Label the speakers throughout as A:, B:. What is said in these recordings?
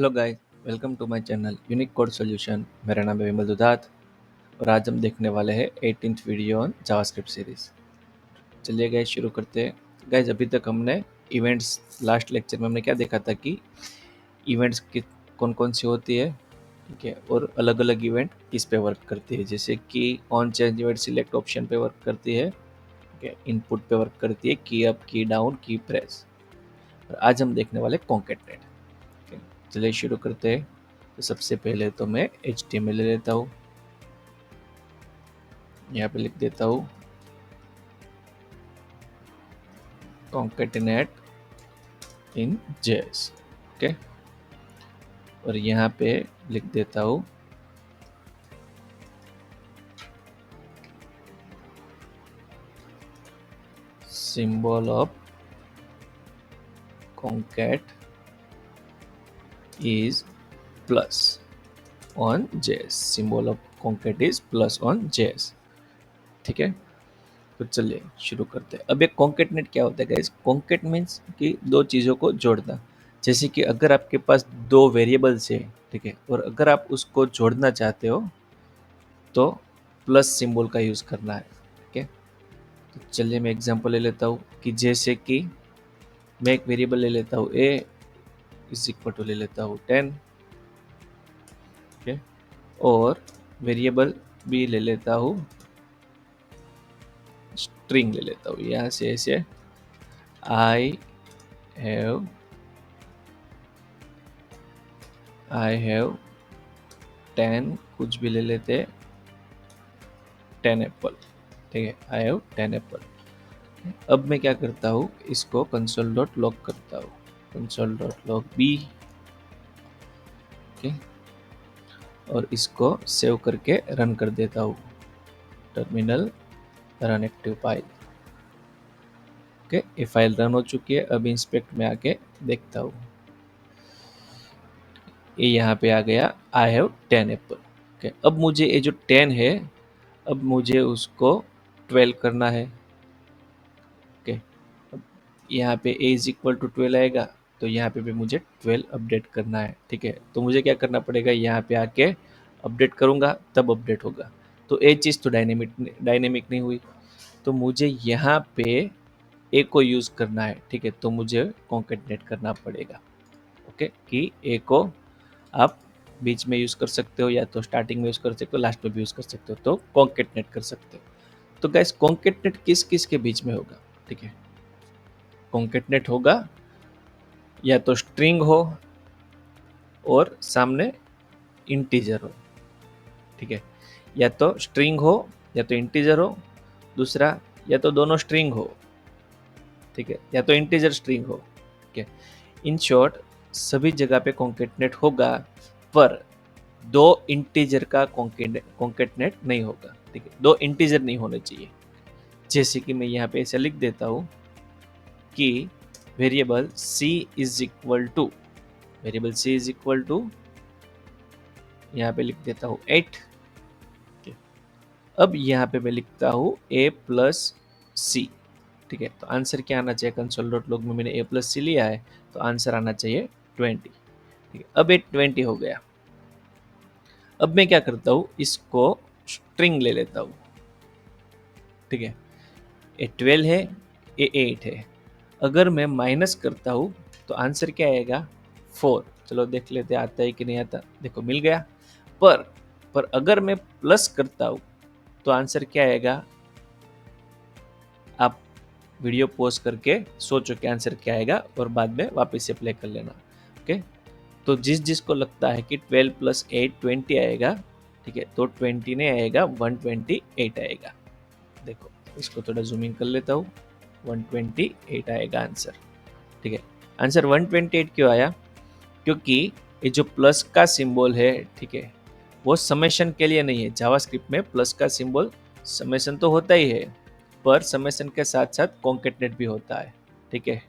A: Hello guys, welcome to my channel unique code solution. मेरा नाम है विमल दुधात और आज हम देखने वाले हैं 18th video on JavaScript series. चलिए गाइस शुरू करते हैं। गाइस अभी तक हमने इवेंट्स, लास्ट लेक्चर में हमने क्या देखा था कि इवेंट्स की कौन कौन सी होती है, ठीक है, और अलग अलग इवेंट किस पे वर्क करती है। जैसे कि on change event select option पे वर्क करती है, ठीक है, इनपुट पे वर्क करती है, की अप, की डाउन, की प्रेस। और आज हम देखने वाले कॉन्केटनेट। ठीक है, चलिए शुरू करते हैं। तो सबसे पहले तो मैं HTML ले लेता हूँ, यहाँ पे लिख देता हूँ concatenate in JS। ओके, और यहाँ पे लिख देता हूँ symbol of concat is plus on JS। symbol of concat is plus on JS। ठीक है, तो चलिए शुरू करते हैं। अब एक कॉन्केटनेट क्या होता है गाइस? कॉन्केट मीन्स कि दो चीज़ों को जोड़ना। जैसे कि अगर आपके पास दो वेरिएबल्स है, ठीक है, और अगर आप उसको जोड़ना चाहते हो तो प्लस सिंबल का यूज़ करना है। ठीक है, तो चलिए मैं एग्जांपल ले लेता हूँ कि जैसे कि मैं एक वेरिएबल ले लेता हूँ a इज इक्वल टू ले लेता हूँ 10। ठीक है, और वेरिएबल b ले लेता हूँ, स्ट्रिंग ले लेता हूँ। यहाँ से ऐसे आई हैव आई हैव 10 कुछ भी ले लेते, 10 एप्पल। ठीक है, आई हैव 10 एप्पल। अब मैं क्या करता हूँ, इसको कंसोल डॉट लॉग करता हूँ, console dot log B. Okay, और इसको सेव करके रन कर देता हूँ, terminal run active file. Okay, ये फाइल रन हो चुकी है। अब इंस्पेक्ट में आके देखता हूँ, ये यहाँ पे आ गया आई हैव 10 एप्पल। ओके, अब मुझे ये जो 10 है, अब मुझे उसको 12 करना है। ओके, अब यहाँ पे a इज इक्वल टू 12 आएगा, तो यहाँ पे भी मुझे 12 अपडेट करना है। ठीक है, तो मुझे क्या करना पड़ेगा, यहाँ पे आके अपडेट करूँगा तब अपडेट होगा। तो ये चीज़ तो डायनेमिक नहीं हुई, तो मुझे यहाँ पे ए को यूज़ करना है। ठीक है, तो मुझे कॉन्केटनेट करना पड़ेगा। ओके, कि ए को आप बीच में यूज़ कर सकते हो, या तो स्टार्टिंग में यूज़ कर सकते हो, लास्ट में भी यूज़ कर सकते हो, तो कॉन्केटनेट कर सकते हो। तो गैस कॉन्केटनेट किस किस के बीच में होगा? ठीक है, कॉन्केटनेट होगा या तो स्ट्रिंग हो और सामने इंटीजर हो। ठीक है, या तो स्ट्रिंग हो या तो इंटीजर हो, दूसरा या तो दोनों स्ट्रिंग हो, ठीक है, या तो इंटीजर स्ट्रिंग हो। ठीक है, इन शॉर्ट सभी जगह पे कॉन्केटनेट होगा, पर दो इंटीजर का कॉन्केटनेट नहीं होगा। ठीक है, दो इंटीजर नहीं होने चाहिए। जैसे कि मैं यहाँ पे ऐसे लिख देता हूँ कि variable c is equal to, variable c is equal to, यहाँ पे लिख देता हूँ 8। अब यहाँ पे मैं लिखता हूँ a प्लस सी। ठीक है, तो आंसर क्या आना चाहिए? कंसोल डॉट लॉग में मैंने a प्लस सी लिया है, तो आंसर आना चाहिए 20। ठीक है, अब ये 20 हो गया। अब मैं क्या करता हूँ, इसको स्ट्रिंग ले लेता हूँ। ठीक है, ये 12 है, ये 8 है। अगर मैं माइनस करता हूँ तो आंसर क्या आएगा? 4। चलो देख लेते आता है कि नहीं आता। देखो मिल गया। पर अगर मैं प्लस करता हूँ तो आंसर क्या आएगा? आप वीडियो पॉज करके सोचो कि आंसर क्या आएगा और बाद में वापस से प्ले कर लेना। ओके, तो जिसको लगता है कि 12 प्लस 8 20 आएगा, ठीक है, तो 20 नहीं आएगा, 128 आएगा। देखो इसको थोड़ा जूमिंग कर लेता हूँ, 128 आएगा आंसर। ठीक है, आंसर 128 क्यों आया? क्योंकि ये जो प्लस का सिंबल है, ठीक है, वो समेशन के लिए नहीं है। जावास्क्रिप्ट में प्लस का सिंबल समेशन तो होता ही है, पर समेशन के साथ साथ कॉन्केटनेट भी होता है। ठीक है,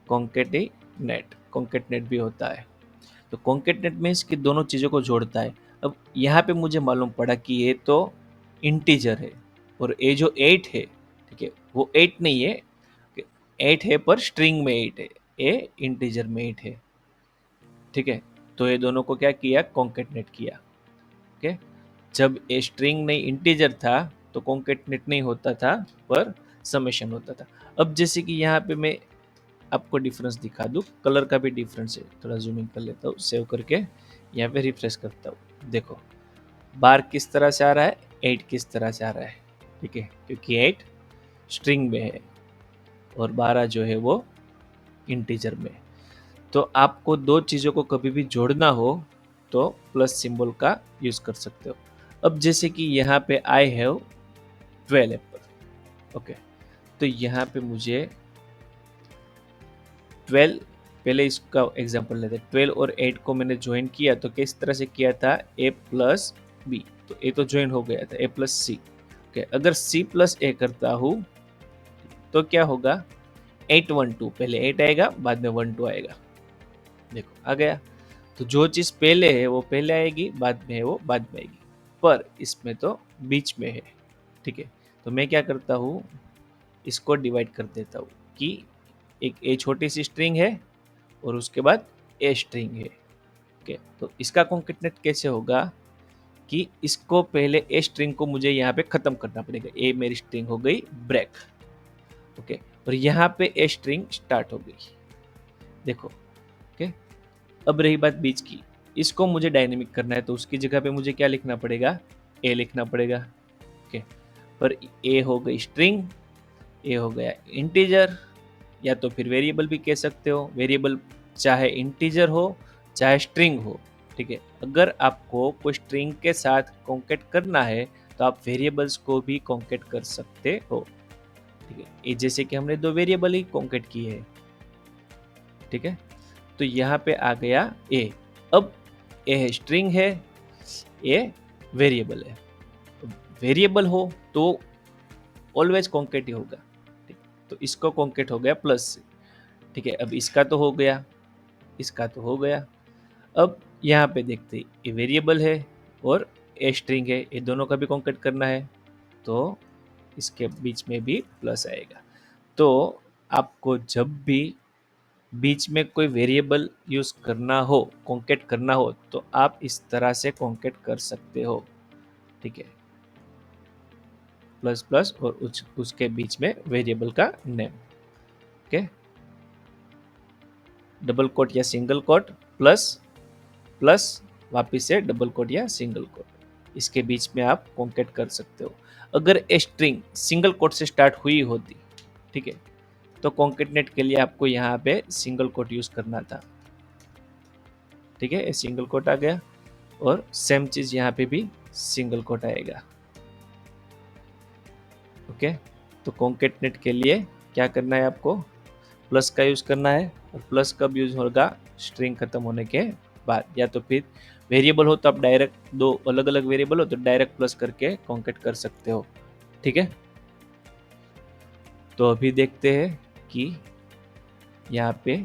A: कॉन्केटनेट भी होता है। तो कॉन्केटनेट मीन्स कि दोनों चीज़ों को जोड़ता है। अब यहाँ पे मुझे मालूम पड़ा कि ये तो इंटीजर है, और ये जो 8 है, ठीक है, वो 8 नहीं है। 8 है पर स्ट्रिंग में 8 है, ये इंटीजर में 8 है। ठीक है। तो ये दोनों को क्या किया, कॉन्केटनेट किया। ओके, जब ए स्ट्रिंग नहीं इंटीजर था तो कॉन्केटनेट नहीं होता था, पर समेशन होता था। अब जैसे कि यहाँ पे मैं आपको डिफरेंस दिखा दूँ, कलर का भी डिफरेंस है। थोड़ा जूम इन कर लेता हूँ, सेव करके यहाँ पे रिफ्रेश करता हूँ। देखो बार किस तरह से आ रहा है, 8 किस तरह से आ रहा है। ठीक है, क्योंकि 8 स्ट्रिंग में है और 12 जो है वो इंटीजर में। तो आपको दो चीज़ों को कभी भी जोड़ना हो तो प्लस सिंबल का यूज़ कर सकते हो। अब जैसे कि यहाँ पे आई हैव 12 एप्पल। ओके, तो यहाँ पे मुझे 12, पहले इसका एग्जांपल लेते हैं। 12 और 8 को मैंने ज्वाइन किया तो किस तरह से किया था, ए प्लस बी। तो ए तो ज्वाइन हो गया था, ए प्लस सी। ओके, अगर सी प्लस ए करता हूँ तो क्या होगा, 8 1 2, पहले 8 आएगा बाद में 1 2 आएगा। देखो आ गया। तो जो चीज़ पहले है वो पहले आएगी, बाद में है वो बाद में आएगी, पर इसमें तो बीच में है। ठीक है, तो मैं क्या करता हूँ, इसको डिवाइड कर देता हूँ कि एक ए छोटी सी स्ट्रिंग है और उसके बाद ए स्ट्रिंग है। ओके, तो इसका कॉन्केटनेट कैसे होगा कि इसको पहले ए स्ट्रिंग को मुझे यहाँ पे खत्म करना पड़ेगा। ए मेरी स्ट्रिंग हो गई ब्रेक। ओके, और यहाँ पे ए स्ट्रिंग स्टार्ट हो गई। देखो। ओके, अब रही बात बीच की, इसको मुझे डायनेमिक करना है तो उसकी जगह पे मुझे क्या लिखना पड़ेगा, ए लिखना पड़ेगा। ओके, पर ए हो गई स्ट्रिंग, ए हो गया इंटीजर, या तो फिर वेरिएबल भी कह सकते हो। वेरिएबल चाहे इंटीजर हो चाहे स्ट्रिंग हो। ठीक है, अगर आपको कोई स्ट्रिंग के साथ कॉन्केट करना है तो आप वेरिएबल्स को भी कॉन्केट कर सकते हो। ठीक है, ये जैसे कि हमने दो वेरिएबल ही कॉन्केट किए हैं। ठीक है, तो यहाँ पे आ गया ए। अब ए है स्ट्रिंग है, ए वेरिएबल है। वेरिएबल हो तो ऑलवेज कॉन्केट ही होगा। ठीक, तो इसको कॉन्केट हो गया प्लस से। ठीक है, अब इसका तो हो गया, इसका तो हो गया। अब यहाँ पे देखते हैं, ये वेरिएबल है और ए स्ट्रिंग है, ये दोनों का भी कॉन्केट करना है तो इसके बीच में भी प्लस आएगा। तो आपको जब भी बीच में कोई वेरिएबल यूज़ करना हो, कॉन्केट करना हो, तो आप इस तरह से कॉन्केट कर सकते हो। ठीक है, प्लस प्लस और उसके बीच में वेरिएबल का नेम। ओके, डबल कोट या सिंगल कोट, प्लस प्लस वापिस से डबल कोट या सिंगल कोट, इसके बीच में आप कॉन्केट कर सकते हो। अगर ए स्ट्रिंग सिंगल कोट से स्टार्ट हुई होती, ठीक है, तो कॉन्केटनेट के लिए आपको यहाँ पे सिंगल कोट यूज करना था। ठीक है, सिंगल कोट आ गया और सेम चीज यहाँ पे भी सिंगल कोट आएगा। ओके, तो कॉन्केटनेट के लिए क्या करना है, आपको प्लस का यूज करना है। और प्लस कब यूज होगा, स्ट्रिंग खत्म होने के बाद, या तो फिर वेरिएबल हो तो आप डायरेक्ट, दो अलग अलग वेरिएबल हो तो डायरेक्ट प्लस करके कॉन्केट कर सकते हो। ठीक है, तो अभी देखते हैं कि यहाँ पे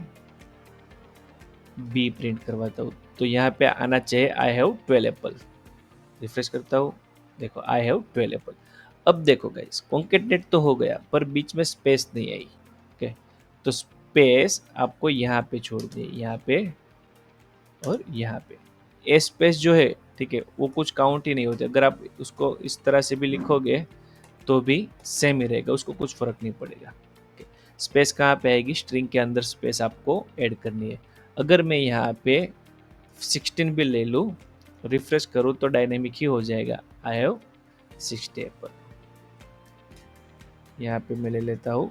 A: बी प्रिंट करवाता हूँ तो यहाँ पे आना चाहिए आई हैव 12 एप्पल। रिफ्रेश करता हूँ, देखो आई हैव 12 एप्पल। अब देखो गाइस, कॉन्केटनेट तो हो गया पर बीच में स्पेस नहीं आई। ओके, तो स्पेस आपको यहाँ पे छोड़ दे, यहाँ पे और यहाँ पे। ए स्पेस जो है, ठीक है, वो कुछ काउंट ही नहीं होते। अगर आप उसको इस तरह से भी लिखोगे तो भी सेम ही रहेगा, उसको कुछ फर्क नहीं पड़ेगा। स्पेस कहाँ पे आएगी, स्ट्रिंग के अंदर स्पेस आपको ऐड करनी है। अगर मैं यहाँ पे 16 भी ले लूँ, रिफ्रेश करूँ तो डायनेमिक ही हो जाएगा। I have 60 Apple. यहाँ पे मैं ले लेता हूँ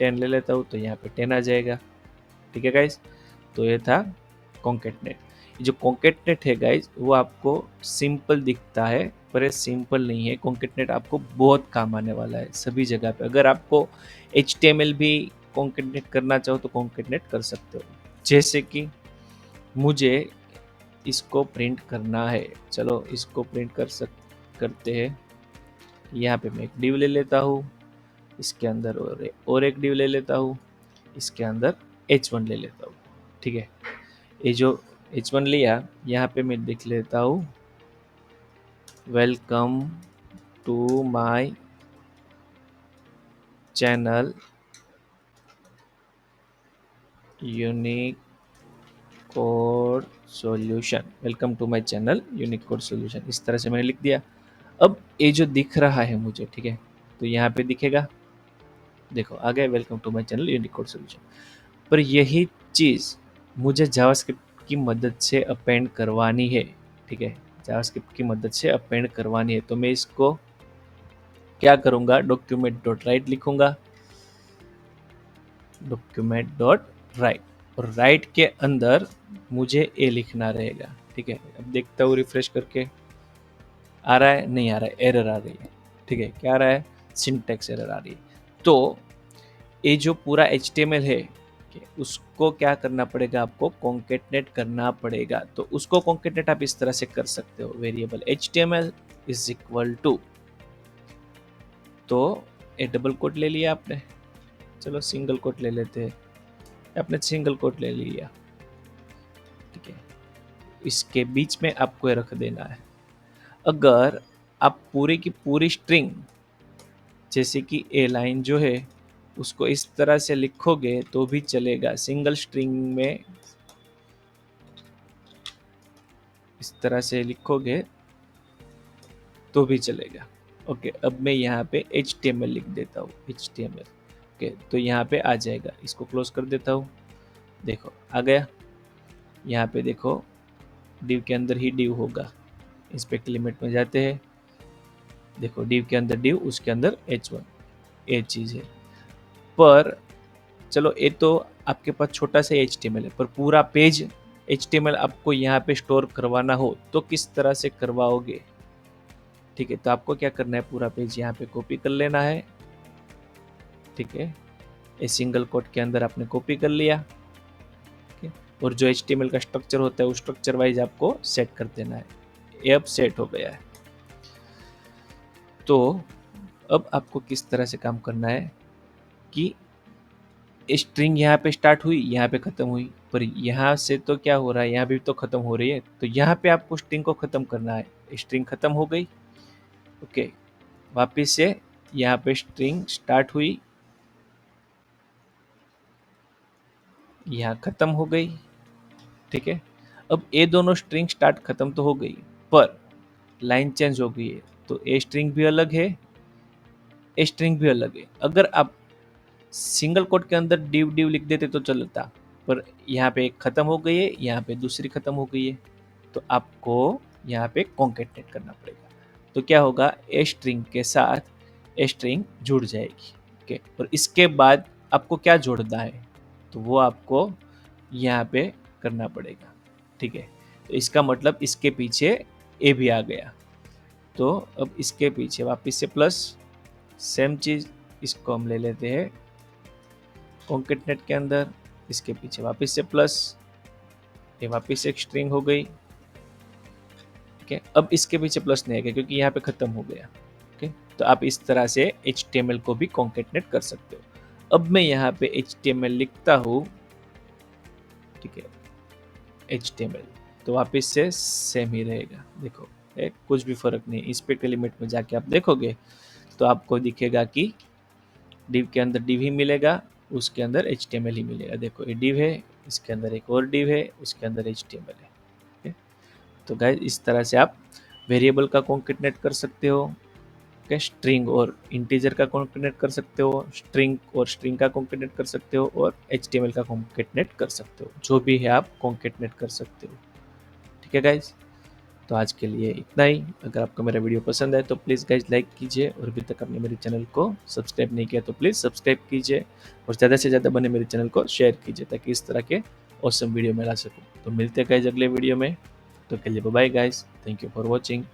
A: 10 ले लेता हूँ तो यहाँ पे 10 आ जाएगा। ठीक है गाइज, तो ये था कॉन्केटनेट। ये जो कॉन्केटनेट है गाइज, वो आपको सिंपल दिखता है पर ये सिंपल नहीं है। कॉन्केटनेट आपको बहुत काम आने वाला है सभी जगह पे। अगर आपको HTML भी कॉन्केटनेट करना चाहो तो कॉन्केटनेट कर सकते हो। जैसे कि मुझे इसको प्रिंट करना है, चलो इसको प्रिंट करते हैं। यहाँ पे मैं एक डिव ले लेता हूँ, इसके अंदर और एक डिव ले लेता हूँ, इसके अंदर H1 ले लेता हूँ। ठीक है, ये जो H1 लिया, यहाँ पे मैं लिख लेता हूँ welcome to my channel unique code solution, welcome to my channel unique code solution, इस तरह से मैंने लिख दिया। अब ये जो दिख रहा है मुझे, ठीक है, तो यहाँ पे दिखेगा, देखो आ गया welcome to my channel unique code solution. पर यही चीज़ मुझे जावास्क्रिप्ट की मदद से अपेंड करवानी है, ठीक है, जावास्क्रिप्ट की मदद से अपेंड करवानी है। तो मैं इसको क्या करूँगा, डॉक्यूमेंट डॉट राइट लिखूँगा, डॉक्यूमेंट डॉट राइट, और राइट के अंदर मुझे ए लिखना रहेगा, ठीक है। अब देखता हूँ रिफ्रेश करके, आ रहा है, नहीं आ रहा है, एरर आ रही है, ठीक है, क्या आ रहा है, सिंटैक्स एरर आ रही है। तो ये जो पूरा HTML है, उसको क्या करना पड़ेगा, आपको कॉन्केटनेट करना पड़ेगा। तो उसको कॉन्केटनेट आप इस तरह से कर सकते हो, variable HTML is equal to, तो ये डबल कोट ले लिया आपने, चलो सिंगल कोट ले लेते हैं, आपने सिंगल कोट ले लिया, ठीक है, इसके बीच में आपको ये रख देना है। अगर आप पूरी की पूरी स्ट्रिंग, जैसे कि ए लाइन जो है उसको इस तरह से लिखोगे तो भी चलेगा, सिंगल स्ट्रिंग में इस तरह से लिखोगे तो भी चलेगा। ओके, अब मैं यहाँ पे HTML लिख देता हूँ, HTML। ओके, तो यहाँ पे आ जाएगा, इसको क्लोज कर देता हूँ, देखो आ गया। यहाँ पे देखो डिव के अंदर ही डिव होगा, इंस्पेक्ट लिमिट में जाते हैं, देखो डिव के अंदर डिव, उसके अंदर H1, ये चीज़ है। पर चलो ये तो आपके पास छोटा सा HTML है, पर पूरा पेज HTML आपको यहाँ पे स्टोर करवाना हो तो किस तरह से करवाओगे, ठीक है। तो आपको क्या करना है, पूरा पेज यहाँ पे कॉपी कर लेना है, ठीक है, ये सिंगल कोट के अंदर आपने कॉपी कर लिया, ठीक है, और जो HTML का स्ट्रक्चर होता है उस स्ट्रक्चर वाइज आपको सेट कर देना है। ये अब सेट हो गया है। तो अब आपको किस तरह से काम करना है कि स्ट्रिंग यहाँ पे स्टार्ट हुई, यहाँ पे खत्म हुई, पर यहाँ से तो क्या हो रहा है, यहाँ भी तो खत्म हो रही है, तो यहाँ पे आपको स्ट्रिंग को खत्म करना है। स्ट्रिंग खत्म हो गई, ओके, वापिस से यहाँ पे स्ट्रिंग स्टार्ट हुई, यहाँ खत्म हो गई, ठीक है। अब ये दोनों स्ट्रिंग स्टार्ट खत्म तो हो गई, पर लाइन चेंज हो गई है, तो ए स्ट्रिंग भी अलग है, ए स्ट्रिंग भी अलग है। अगर आप सिंगल कोट के अंदर डिव डिव लिख देते तो चलता, पर यहाँ पे एक खत्म हो गई है, यहाँ पे दूसरी खत्म हो गई है, तो आपको यहाँ पे कॉन्केटनेट करना पड़ेगा। तो क्या होगा, ए स्ट्रिंग के साथ ए स्ट्रिंग जुड़ जाएगी, ओके। और इसके बाद आपको क्या जोड़ना है, तो वो आपको यहाँ पे करना पड़ेगा, ठीक है। तो इसका मतलब इसके पीछे ए भी आ गया, तो अब इसके पीछे वापस से प्लस, सेम चीज़ इसको हम ले लेते हैं कॉन्केटनेट के अंदर, इसके पीछे वापस से प्लस, ये वापस एक स्ट्रिंग हो गई, ठीक है। अब इसके पीछे प्लस नहीं आएगा क्योंकि यहाँ पे खत्म हो गया, ओके। तो आप इस तरह से HTML को भी कॉन्केटनेट कर सकते हो। अब मैं यहाँ पे HTML लिखता हूँ, ठीक है, HTML, तो वापस से सेम ही रहेगा, देखो कुछ भी फर्क नहीं। इंस्पेक्ट एलिमेंट में जाके आप देखोगे तो आपको दिखेगा कि डिव के अंदर डिव ही मिलेगा, उसके अंदर HTML ही मिलेगा। देखो ये डिव है, इसके अंदर एक और डिव है, उसके अंदर HTML है, ठीक है। तो गाइस इस तरह से आप वेरिएबल का कॉन्केटनेट कर सकते हो, ओके, स्ट्रिंग और इंटीजर का कॉन्केटनेट कर सकते हो, स्ट्रिंग और स्ट्रिंग का कॉन्केटनेट कर सकते हो, और HTML का कॉन्केटनेट कर सकते हो, जो भी है आप कॉन्केटनेट कर सकते हो, ठीक है गाइज। तो आज के लिए इतना ही। अगर आपको मेरा वीडियो पसंद है तो प्लीज़ गाइज लाइक कीजिए, और अभी तक आपने मेरे चैनल को सब्सक्राइब नहीं किया तो प्लीज़ सब्सक्राइब कीजिए, और ज़्यादा से ज़्यादा बने मेरे चैनल को शेयर कीजिए ताकि इस तरह के ऑसम वीडियो मैं ला सकूँ। तो मिलते हैं गाइज अगले वीडियो में, तो के लिए bye guys, thank you for watching.